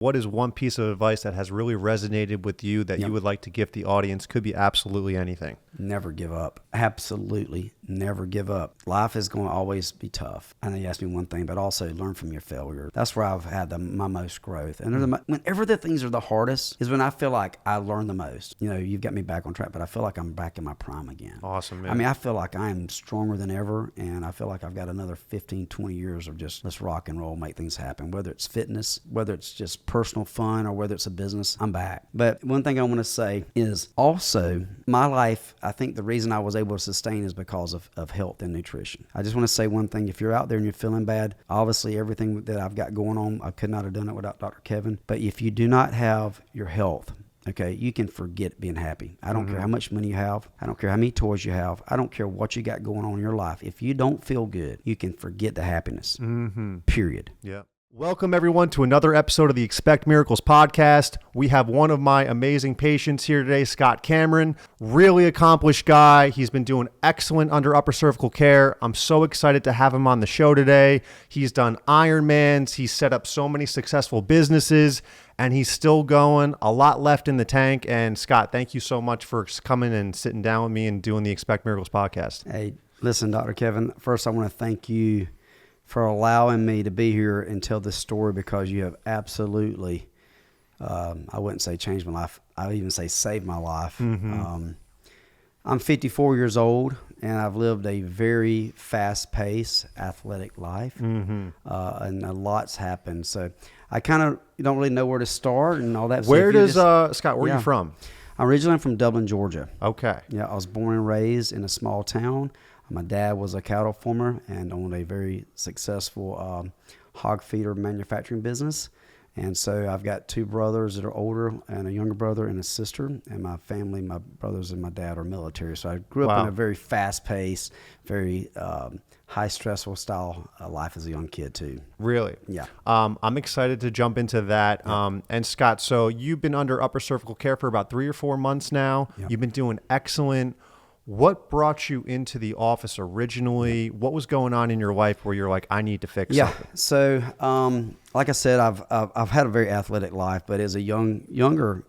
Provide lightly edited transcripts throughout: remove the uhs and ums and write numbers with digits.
What is one piece of advice that has really resonated with you that you would like to give the audience? Could be absolutely anything. Never give up. Absolutely never give up. Life is going to always be tough. I know you asked me one thing, but also learn from your failure. That's where I've had my most growth. And whenever the things are the hardest is when I feel like I learn the most. You know, you've got me back on track, but I feel like I'm back in my prime again. Awesome, man. I mean, I feel like I am stronger than ever, and I feel like I've got another 15, 20 years of just let's rock and roll, make things happen. Whether it's fitness, whether it's just personal fun, or whether it's a business, I'm back. But one thing I want to say is also my life, I think the reason I was able to sustain is because of health and nutrition. I just want to say one thing. If you're out there and you're feeling bad, obviously everything that I've got going on, I could not have done it without Dr. Kevin. But if you do not have your health, okay, you can forget being happy. I don't care how much money you have. I don't care how many toys you have. I don't care what you got going on in your life. If you don't feel good, you can forget the happiness, period. Yeah. Welcome, everyone, to another episode of the Expect Miracles podcast. We have one of my amazing patients here today, Scott Cameron. Really accomplished guy. He's been doing excellent under upper cervical care. I'm so excited to have him on the show today. He's done Ironmans. He's set up so many successful businesses, and he's still going. A lot left in the tank. And Scott, thank you so much for coming and sitting down with me and doing the Expect Miracles podcast. Hey, listen, Dr. Kevin, first I want to thank you for allowing me to be here and tell this story, because you have absolutely, I wouldn't say changed my life. I would even say saved my life. I'm 54 years old, and I've lived a very fast-paced, athletic life, and a lot's happened. So I kind of don't really know where to start and all that. Where does, Scott, where are you from? I'm originally from Dublin, Georgia. Okay. Yeah, I was born and raised in a small town. My dad was a cattle farmer and owned a very successful hog feeder manufacturing business. And so I've got two brothers that are older and a younger brother and a sister. And my family, my brothers and my dad are military. So I grew up in a very fast-paced, very high stressful style life as a young kid too. Really? Yeah. I'm excited to jump into that. Yeah. And Scott, so you've been under upper cervical care for about 3 or 4 months now. Yep. You've been doing excellent. What brought you into the office originally? What was going on in your life where you're like, I need to fix something? So, like I said, I've had a very athletic life, but as a younger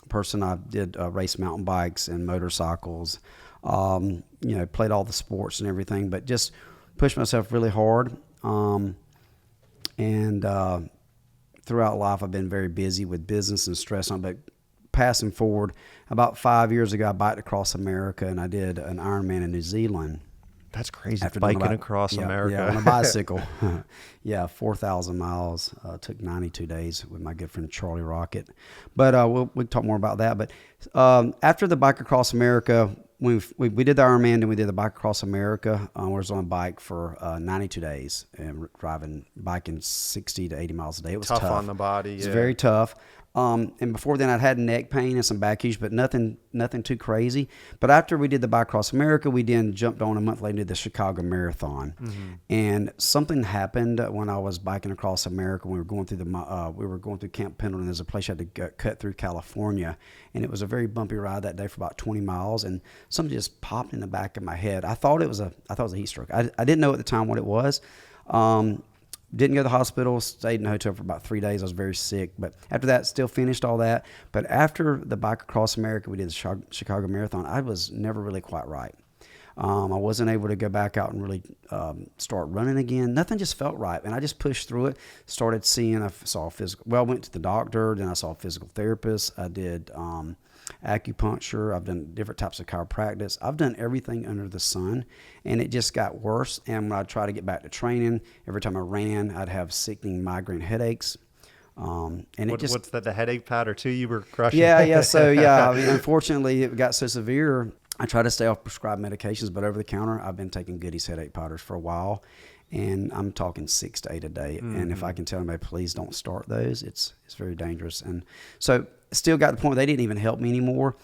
person, I did race mountain bikes and motorcycles. Played all the sports and everything, but just pushed myself really hard. And throughout life, I've been very busy with business and stress on. But passing forward, about 5 years ago, I biked across America, and I did an Ironman in New Zealand. That's crazy. After biking across America. Yeah, on a bicycle. 4,000 miles. Took 92 days with my good friend Charlie Rocket. But we'll talk more about that. But after the bike across America, we did the Ironman, and we did the bike across America. I was on a bike for 92 days and biking 60 to 80 miles a day. It was tough on the body. It's very tough. And before then I'd had neck pain and some back issues, but nothing too crazy. But after we did the bike across America, we then jumped on a month later and did the Chicago Marathon. And something happened when I was biking across America. We were going through Camp Pendleton. There's a place you had to cut through California, and it was a very bumpy ride that day for about 20 miles. And something just popped in the back of my head. I thought it was a heat stroke. I didn't know at the time what it was. Didn't go to the hospital, stayed in the hotel for about 3 days. I was very sick. But after that, still finished all that. But after the bike across America, we did the Chicago Marathon, I was never really quite right. I wasn't able to go back out and really start running again. Nothing just felt right. And I just pushed through it, started seeing, I went to the doctor, then I saw a physical therapist. I did acupuncture. I've done different types of chiropractic. I've done everything under the sun, and it just got worse. And when I tried to get back to training, every time I ran, I'd have sickening migraine headaches. What's that? The headache powder too? You were crushing. Yeah. So I mean, unfortunately, it got so severe. I try to stay off prescribed medications, but over the counter, I've been taking Goody's headache powders for a while, and I'm talking 6 to 8 a day. And if I can tell anybody, please don't start those. It's very dangerous. And so still got to the point where they didn't even help me anymore.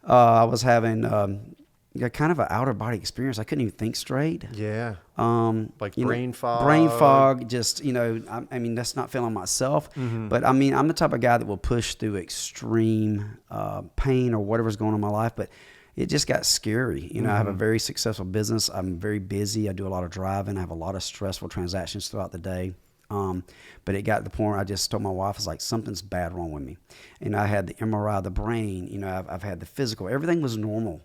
I was having kind of an outer body experience. I couldn't even think straight. Yeah. Like brain fog. Brain fog. Just, I mean, that's not feeling myself. But I mean, I'm the type of guy that will push through extreme pain or whatever's going on in my life. But it just got scary. I have a very successful business. I'm very busy. I do a lot of driving. I have a lot of stressful transactions throughout the day. But it got to the point where I just told my wife, I was like, something's bad wrong with me. And I had the MRI of the brain, you know, I've had the physical, everything was normal.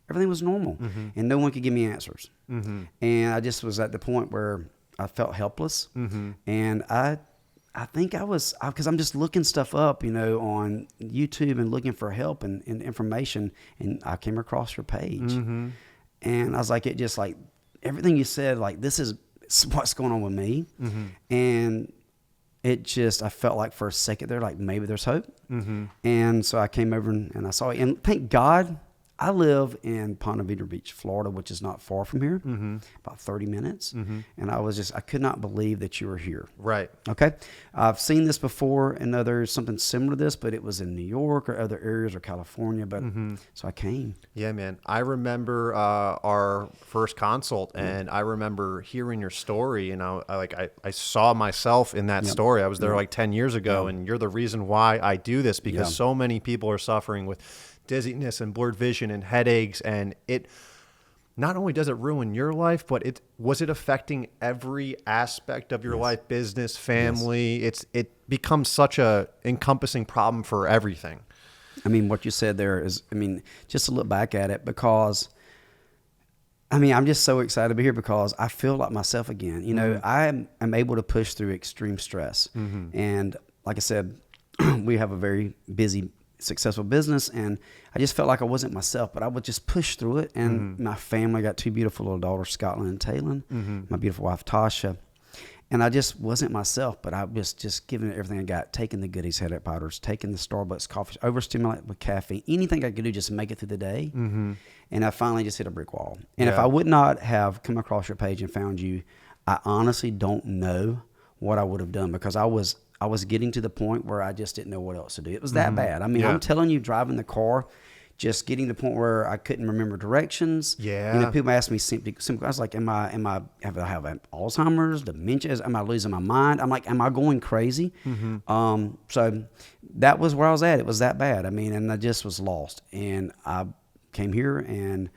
Everything was normal, and no one could give me answers. And I just was at the point where I felt helpless. And I think I was, because I'm just looking stuff up, you know, on YouTube and looking for help and information, and I came across your page. And I was like, it just like, everything you said, like, this is what's going on with me. And it just, I felt like for a second there, like maybe there's hope. And so I came over and I saw it. And thank God, I live in Ponte Vedra Beach, Florida, which is not far from here, about 30 minutes. And I could not believe that you were here. Right. Okay. I've seen this before in something similar to this, but it was in New York or other areas or California. But so I came. Yeah, man. I remember our first consult, and I remember hearing your story, and I saw myself in that story. I was there like 10 years ago, and you're the reason why I do this, because so many people are suffering with dizziness and blurred vision and headaches, and it not only does it ruin your life, but was it affecting every aspect of your life, business, family. It becomes such a encompassing problem for everything. I mean, what you said there is, I mean, just to look back at it, because I mean, I'm just so excited to be here because I feel like myself again. You know, I'm able to push through extreme stress. And like I said, we have a very busy, successful business, and I just felt like I wasn't myself, but I would just push through it. And my family, got two beautiful little daughters, Scotland and Taylin, my beautiful wife Tasha, and I just wasn't myself, but I was just giving it everything I got, taking the goodies, headache powders, taking the Starbucks coffee, overstimulate with caffeine, anything I could do just to make it through the day. And I finally just hit a brick wall. And if I would not have come across your page and found you, I honestly don't know what I would have done, because I was getting to the point where I just didn't know what else to do. It was that bad. I mean, I'm telling you, driving the car, just getting to the point where I couldn't remember directions. Yeah. You know, people ask me simple. I was like, have I have Alzheimer's, dementia? Am I losing my mind? I'm like, am I going crazy? So that was where I was at. It was that bad. I mean, and I just was lost. And I came here, and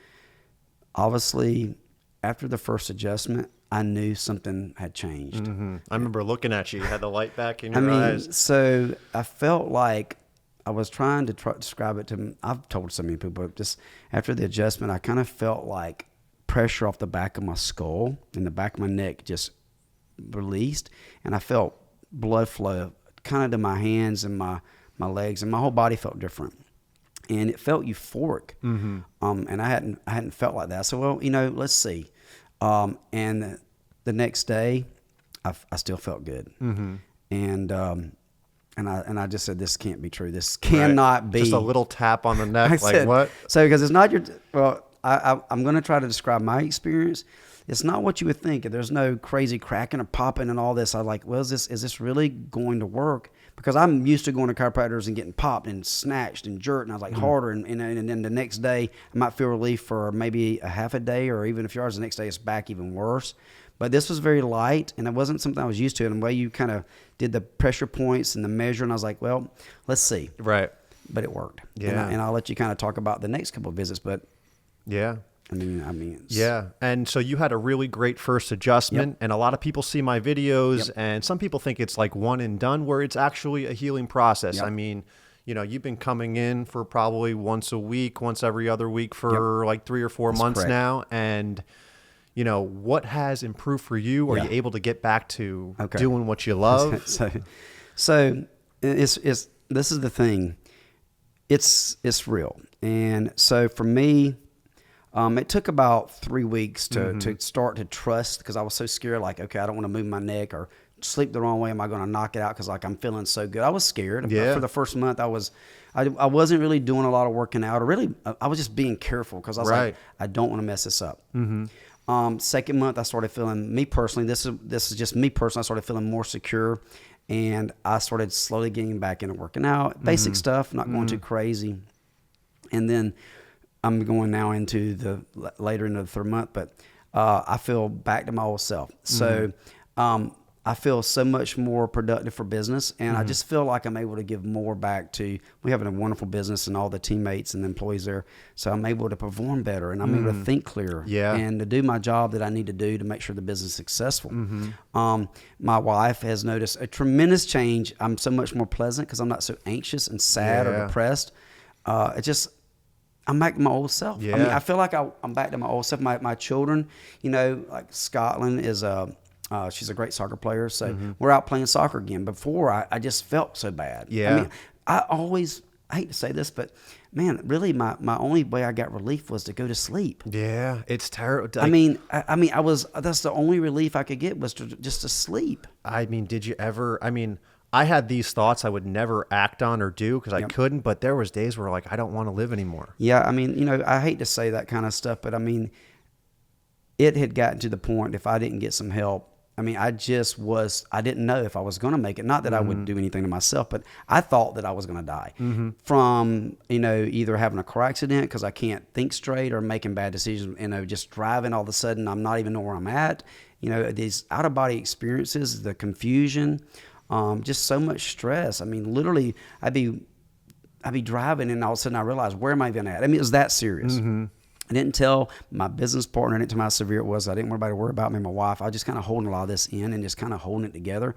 obviously after the first adjustment, I knew something had changed. I remember looking at you. You had the light back in your eyes. So I felt like I was trying to describe it to, I've told so many people, but just after the adjustment, I kind of felt like pressure off the back of my skull and the back of my neck just released. And I felt blood flow kind of to my hands and my legs, and my whole body felt different. And it felt euphoric. And I hadn't felt like that. So, well, you know, let's see. And the next day, I still felt good. And I just said, this can't be true. This cannot be. Just a little tap on the neck, like said, what? So, because it's not your, well, I'm going to try to describe my experience. It's not what you would think. There's no crazy cracking or popping and all this. I like, well, is this really going to work? Because I'm used to going to chiropractors and getting popped and snatched and jerked, and I was like harder. And then the next day, I might feel relief for maybe a half a day, or even if yours the next day, it's back even worse. But this was very light, and it wasn't something I was used to. And the way you kind of did the pressure points and the measure, and I was like, well, let's see. Right. But it worked. Yeah. And I'll let you kind of talk about the next couple of visits. But yeah. I mean, yeah. And so you had a really great first adjustment, and a lot of people see my videos, and some people think it's like one and done, where it's actually a healing process. I mean, you know, you've been coming in for probably once a week, once every other week for like 3 or 4 months now. And, you know, what has improved for you? Are you able to get back to doing what you love? So it's this is the thing. It's real. And so for me, it took about 3 weeks to start to trust, because I was so scared, like, okay, I don't want to move my neck or sleep the wrong way. Am I going to knock it out? Because like I'm feeling so good. I was scared. For the first month, I wasn't really doing a lot of working out, or really, I was just being careful, because I was like, I don't want to mess this up. Second month, I started feeling, me personally, this is just me personally, I started feeling more secure, and I started slowly getting back into working out, basic stuff, not going too crazy. And then I'm going now into the later into the third month, but I feel back to my old self. So I feel so much more productive for business, and I just feel like I'm able to give more back to. We have a wonderful business and all the teammates and the employees there, so I'm able to perform better, and I'm able to think clearer, and to do my job that I need to do to make sure the business is successful. My wife has noticed a tremendous change. I'm so much more pleasant because I'm not so anxious and sad or depressed. I'm back to my old self. Yeah. I mean, I feel like I'm back to my old self. My children, like Scotland is she's a great soccer player, so we're out playing soccer again. Before, I just felt so bad. Yeah. I mean, I hate to say this, but man, really, my only way I got relief was to go to sleep. Yeah, it's terrible. That's the only relief I could get was just to sleep. I mean, did you ever, I had these thoughts I would never act on or do because I couldn't, but there was days where like, I don't want to live anymore. Yeah. I mean, I hate to say that kind of stuff, but I mean, it had gotten to the point if I didn't get some help, I didn't know if I was going to make it. Not that I wouldn't do anything to myself, but I thought that I was going to die from, either having a car accident because I can't think straight or making bad decisions, just driving all of a sudden. I'm not even know where I'm at. These out of body experiences, the confusion, just so much stress. I mean, literally I'd be driving and all of a sudden I realized, where am I even at? I mean, it was that serious. I didn't tell my business partner, I didn't tell how severe it was. I didn't want anybody to worry about me and my wife. I was just kind of holding a lot of this in and just kind of holding it together.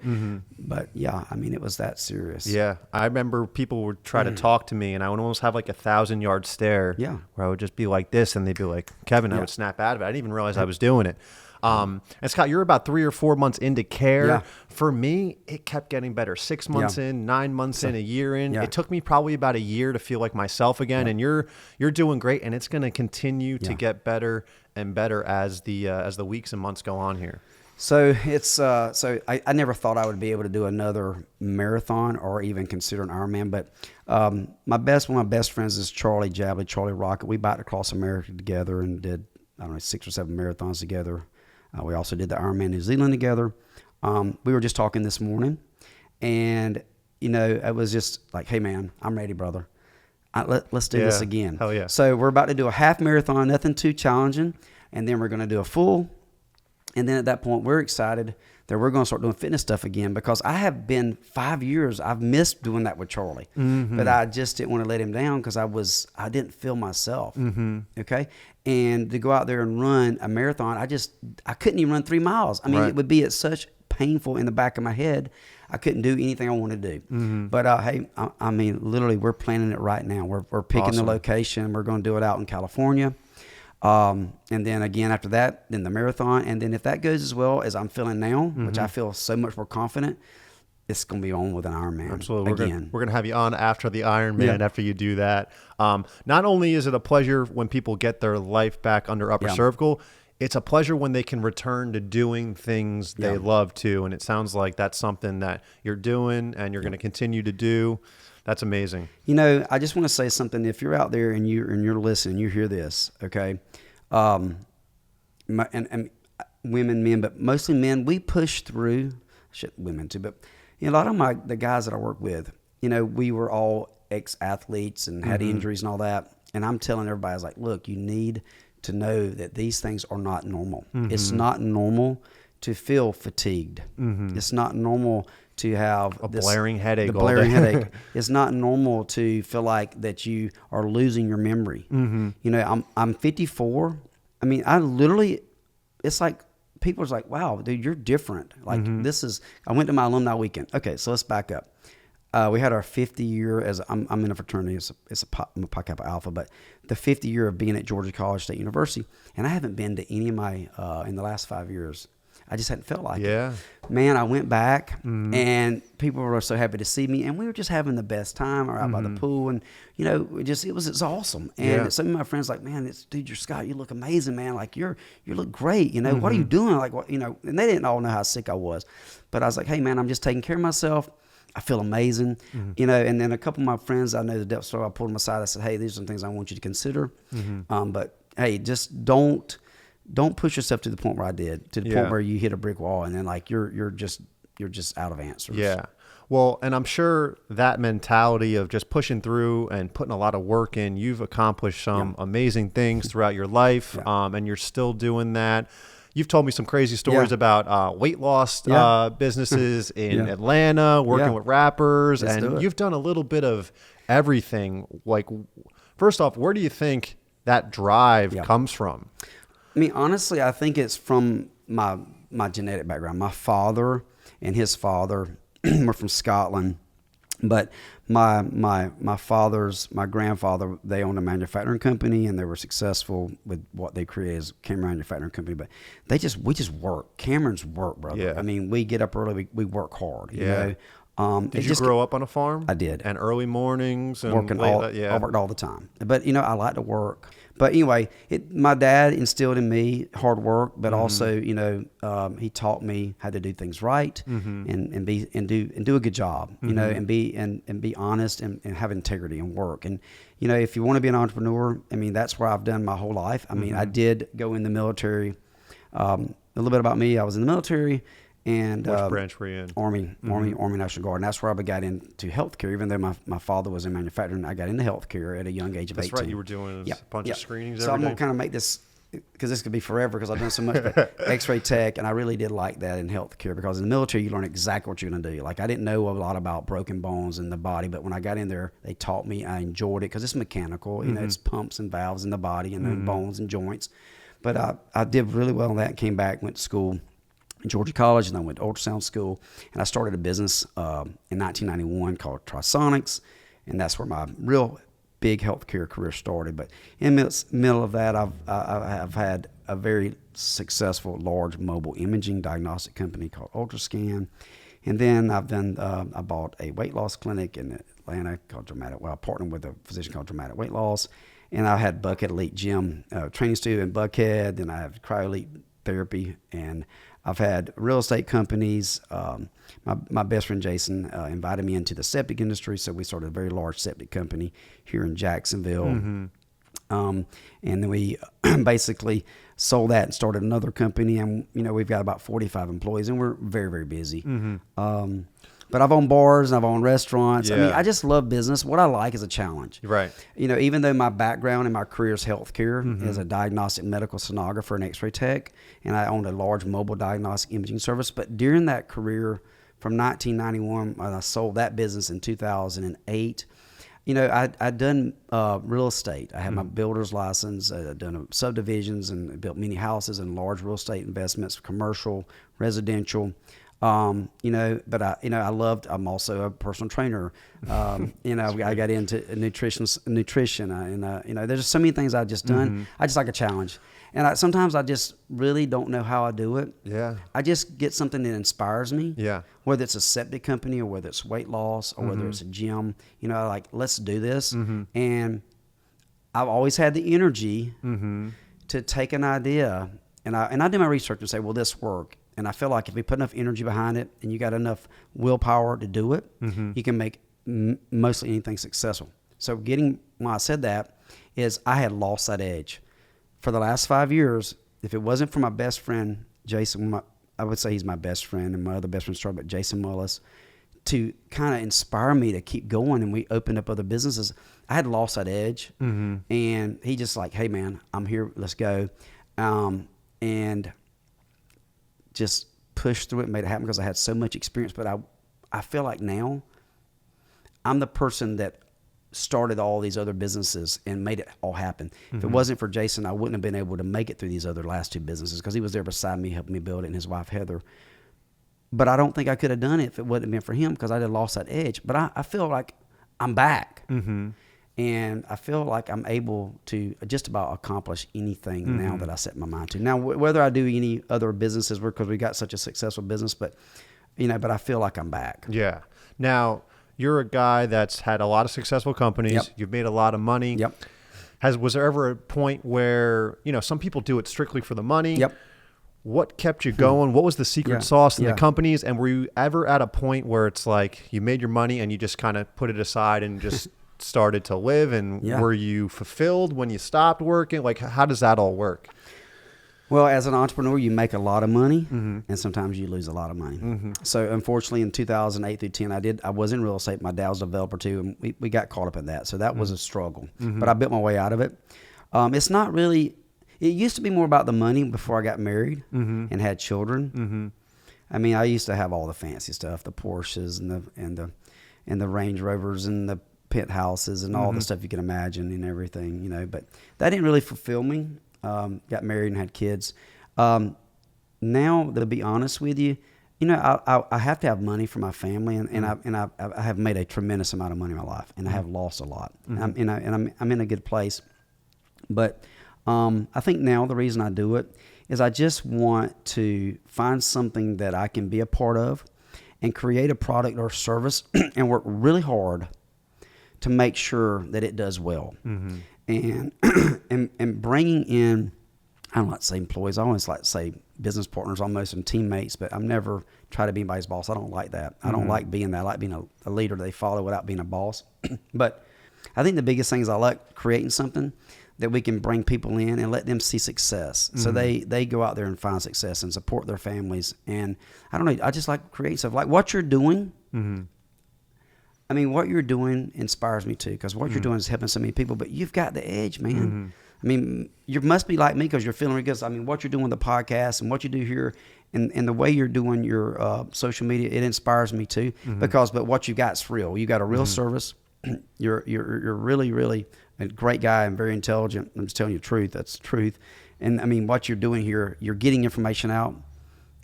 But yeah, it was that serious. Yeah. I remember people would try to talk to me and I would almost have like 1,000-yard stare where I would just be like this and they'd be like, Kevin, I would snap out of it. I didn't even realize I was doing it. And Scott, you're about 3 or 4 months into care. Yeah. For me, it kept getting better. 6 months in, 9 months in, a year in. Yeah. It took me probably about a year to feel like myself again. And you're doing great, and it's going to continue to get better and better as the weeks and months go on here. So it's I never thought I would be able to do another marathon or even consider an Ironman. But one of my best friends is Charlie Rocket. We biked across America together and did 6 or 7 marathons together. We also did the Ironman New Zealand together. We were just talking this morning, and it was just like, hey man, I'm ready, brother. Let's do this again. Hell yeah! So we're about to do a half marathon, nothing too challenging, and then we're going to do a full. And then at that point, we're excited that we're going to start doing fitness stuff again because I have been 5 years. I've missed doing that with Charlie, but I just didn't want to let him down because I didn't feel myself. Okay. And to go out there and run a marathon, I couldn't even run 3 miles. It would be at such painful in the back of my head. I couldn't do anything I wanted to do. But hey, literally, we're planning it right now. We're picking the location. We're going to do it out in California. And then again after that, then the marathon, and then if that goes as well as I'm feeling now, which I feel so much more confident, it's going to be on with an Ironman. Absolutely. Again. We're going to have you on after the Ironman after you do that. Not only is it a pleasure when people get their life back under upper cervical, it's a pleasure when they can return to doing things they love to. And it sounds like that's something that you're doing and you're going to continue to do. That's amazing. I just want to say something. If you're out there and you're listening, you hear this, okay? And women, men, but mostly men, we push through. Women too, but a lot of the guys that I work with, we were all ex-athletes and had injuries and all that. And I'm telling everybody, I was like, look, you need to know that these things are not normal. It's not normal to feel fatigued. It's not normal to have a blaring headache. It's not normal to feel like that you are losing your memory. I'm 54. I literally, it's like people are like, wow, dude, you're different. Like I went to my alumni weekend. Okay, so let's back up. We had our 50 year as I'm in a fraternity. I'm a Pi Kappa Alpha, but the 50 year of being at Georgia College State University, and I haven't been to any of my in the last 5 years. I just hadn't felt like it. Man, I went back and people were so happy to see me, and we were just having the best time out by the pool, and it's awesome. And some of my friends like, man, dude, you're Scott, you look amazing, man. Like you look great. What are you doing? Like what? And they didn't all know how sick I was, but I was like, hey man, I'm just taking care of myself. I feel amazing, and then a couple of my friends I know the depth store, I pulled them aside. I said, hey, these are some things I want you to consider. But hey, just don't push yourself to the point where I did, to the point where you hit a brick wall and then like you're just out of answers. Yeah. Well, and I'm sure that mentality of just pushing through and putting a lot of work in, you've accomplished some amazing things throughout your life, and you're still doing that. you've told me some crazy stories about weight loss businesses in Atlanta, working with rappers, and you've done a little bit of everything. Like, first off, where do you think that drive comes from? I mean, honestly, I think it's from my genetic background. My father and his father were from Scotland, but my grandfather, they owned a manufacturing company, and they were successful with what they created as a camera manufacturing company. But we just work. Camerons work, brother. Yeah. I mean, we get up early, we work hard. You know. Did you grow up on a farm? I did. And early mornings and working I worked all the time. But I like to work. But anyway, my dad instilled in me hard work, but also, he taught me how to do things right and do a good job, and be honest and have integrity and work. And if you want to be an entrepreneur, I mean, that's where I've done my whole life. I mean, I did go in the military. A little bit about me: I was in the military. And which branch were you in? Army National Guard. And that's where I got into healthcare. Even though my father was in manufacturing, I got into healthcare at a young age of 18. That's right. You were doing a bunch of screenings so every I'm day. going to kind of make this, because this could be forever because I've done so much, but X-ray tech, and I really did like that in healthcare, because in the military you learn exactly what you're going to do. Like, I didn't know a lot about broken bones in the body, but when I got in there, they taught me. I enjoyed it because it's mechanical. It's pumps and valves in the body and then bones and joints. But I did really well in that and came back, went to school in Georgia College, and I went to ultrasound school, and I started a business in 1991 called Trisonics, and that's where my real big healthcare career started. But in the middle of that, I've had a very successful large mobile imaging diagnostic company called Ultrascan, and then I bought a weight loss clinic in Atlanta called Dramatic. Well, I partnered with a physician called Dramatic Weight Loss, and I had Buckhead Elite Gym training studio in Buckhead. Then I have Cryo Elite Therapy, and I've had real estate companies. My best friend Jason invited me into the septic industry, so we started a very large septic company here in Jacksonville. And then we basically sold that and started another company, and we've got about 45 employees, and we're very, very busy. But I've owned bars and I've owned restaurants. I mean, I just love business. What I like is a challenge. Right. Even though my background and my career is healthcare, as a diagnostic medical sonographer and X-ray tech, and I owned a large mobile diagnostic imaging service. But during that career, from 1991, when I sold that business in 2008, I'd done real estate. I had my builder's license. I'd done subdivisions and built many houses and large real estate investments, commercial, residential. But I loved, I'm also a personal trainer. I got into nutrition, and there's just so many things I've just done. I just like a challenge. And sometimes I just really don't know how I do it. Yeah. I just get something that inspires me. Yeah. Whether it's a septic company or whether it's weight loss or whether it's a gym, let's do this. And I've always had the energy to take an idea, and I do my research and say, will this work? And I feel like if we put enough energy behind it and you got enough willpower to do it, you can make mostly anything successful. So when I said that, is I had lost that edge. For the last 5 years, if it wasn't for my best friend, Jason, I would say he's my best friend, and my other best friend started, but Jason Mullis, to kind of inspire me to keep going, and we opened up other businesses, I had lost that edge. And he just like, hey man, I'm here, let's go. And just pushed through it and made it happen because I had so much experience. But I feel like now I'm the person that started all these other businesses and made it all happen. If it wasn't for Jason, I wouldn't have been able to make it through these other last two businesses, because he was there beside me, helping me build it, and his wife, Heather. But I don't think I could have done it if it wouldn't have been for him, because I had lost that edge. But I feel like I'm back. And I feel like I'm able to just about accomplish anything now that I set my mind to. Now, whether I do any other businesses, because we got such a successful business, but I feel like I'm back. Yeah. Now, you're a guy that's had a lot of successful companies. Yep. You've made a lot of money. Yep. Was there ever a point where, some people do it strictly for the money? Yep. What kept you going? What was the secret sauce in the companies? And were you ever at a point where it's like you made your money and you just kind of put it aside and just started to live? And were you fulfilled when you stopped working? Like, how does that all work? Well, as an entrepreneur, you make a lot of money, and sometimes you lose a lot of money. So unfortunately, in 2008 through 10, I was in real estate. My dad was a developer too, and we got caught up in that. So that was a struggle, but I built my way out of it. It's not really, It used to be more about the money before I got married and had children. Mm-hmm. I mean, I used to have all the fancy stuff, the Porsches and the Range Rovers and the penthouses and all the stuff you can imagine and everything, you know. But that didn't really fulfill me. Got married and had kids. Now, to be honest with you, you know, I have to have money for my family, and I have made a tremendous amount of money in my life, and I have lost a lot, and I'm in a good place. But I think now the reason I do it is I just want to find something that I can be a part of and create a product or service and work really hard to make sure that it does well. And and bringing in, I don't like to say employees, I always like to say business partners almost, and teammates, but I'm never try to be anybody's boss. I don't like that. I don't like being that. I like being a leader they follow without being a boss. But I think the biggest thing is I like creating something that we can bring people in and let them see success. So they go out there and find success and support their families. And I don't know, I just like creating stuff. Like what you're doing, I mean, what you're doing inspires me too, because what you're doing is helping so many people, but you've got the edge, man. I mean, you must be like me because you're feeling really good. I mean, what you're doing with the podcast and what you do here and the way you're doing your social media, it inspires me too, but what you got is real. You got a real service. You're really, really a great guy and very intelligent. I'm just telling you the truth. That's the truth. And I mean, what you're doing here, you're getting information out,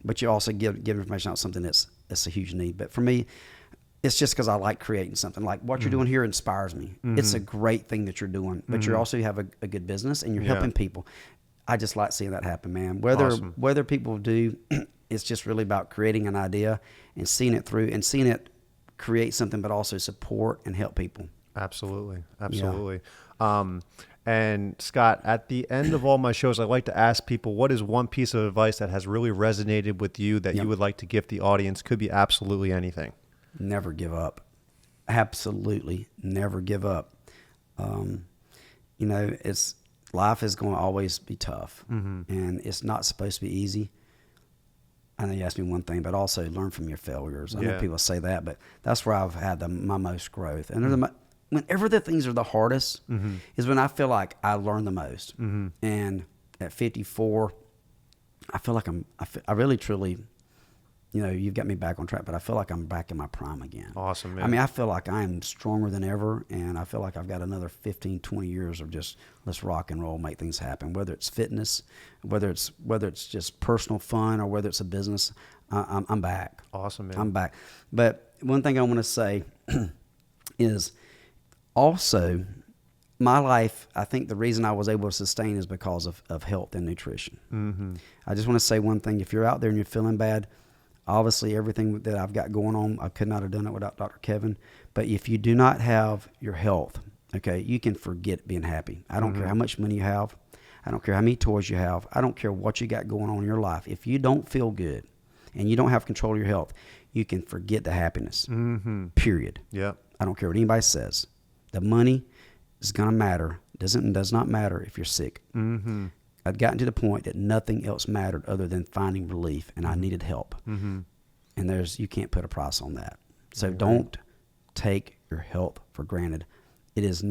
but you also give information out, something that's a huge need. But for me, it's just because I like creating something. Like what you're doing here inspires me. It's a great thing that you're doing, but you also have a good business and you're helping people. I just like seeing that happen, man. Whether people do, it's just really about creating an idea and seeing it through and seeing it create something, but also support and help people. Absolutely. And Scott, at the end of all my shows, I like to ask people, what is one piece of advice that has really resonated with you that you would like to give the audience? Could be absolutely anything. Never give up. Absolutely never give up. You know, life is going to always be tough, and it's not supposed to be easy. I know you asked me one thing, but also learn from your failures. I know people say that, but that's where I've had my most growth. And whenever the things are the hardest is when I feel like I learn the most. And at 54, I feel like I really, truly, you know, you've got me back on track, but I feel like I'm back in my prime again. Awesome, man. I mean, I feel like I am stronger than ever, and I feel like I've got another 15, 20 years of just let's rock and roll, make things happen. Whether it's fitness, whether it's just personal fun, or whether it's a business, I'm back. Awesome, man. I'm back. But one thing I want to say is also my life, I think the reason I was able to sustain is because of health and nutrition. I just want to say one thing. If you're out there and you're feeling bad, obviously, everything that I've got going on, I could not have done it without Dr. Kevin. But if you do not have your health, okay, you can forget being happy. I don't care how much money you have. I don't care how many toys you have. I don't care what you got going on in your life. If you don't feel good and you don't have control of your health, you can forget the happiness, period. Yeah. I don't care what anybody says. The money is going to matter. Does not matter if you're sick. I'd gotten to the point that nothing else mattered other than finding relief, and I needed help. And you can't put a price on that. So don't take your health for granted. It is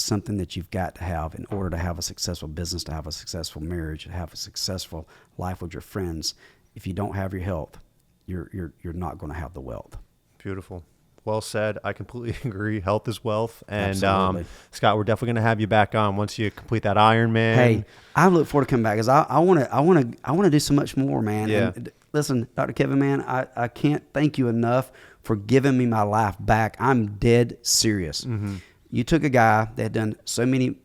something that you've got to have in order to have a successful business, to have a successful marriage, to have a successful life with your friends. If you don't have your health, you're not going to have the wealth. Beautiful. Well said. I completely agree. Health is wealth. And Scott, we're definitely going to have you back on once you complete that Ironman. Hey, I look forward to coming back because I want to do so much more, man. Yeah. And listen, Dr. Kevin, man, I can't thank you enough for giving me my life back. I'm dead serious. You took a guy that had done so many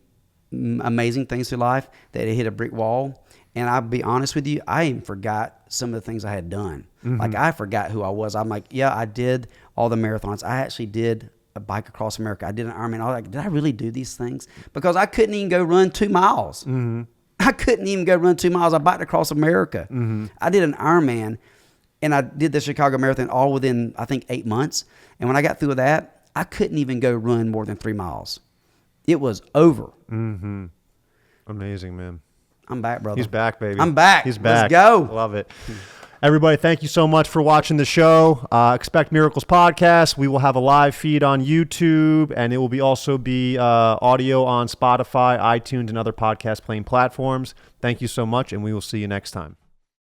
amazing things in life that he hit a brick wall. And I'll be honest with you, I even forgot some of the things I had done. Like I forgot who I was. I'm like, yeah, I did all the marathons. I actually did a bike across America. I did an Ironman. I was like, did I really do these things? Because I couldn't even go run 2 miles. I couldn't even go run 2 miles. I biked across America. I did an Ironman, and I did the Chicago Marathon all within, I think, 8 months. And when I got through with that, I couldn't even go run more than 3 miles. It was over. Amazing, man. I'm back, brother. He's back, baby. I'm back. He's back. Let's go. Love it. Everybody, thank you so much for watching the show. Expect Miracles podcast. We will have a live feed on YouTube, and it will also be audio on Spotify, iTunes, and other podcast playing platforms. Thank you so much, and we will see you next time.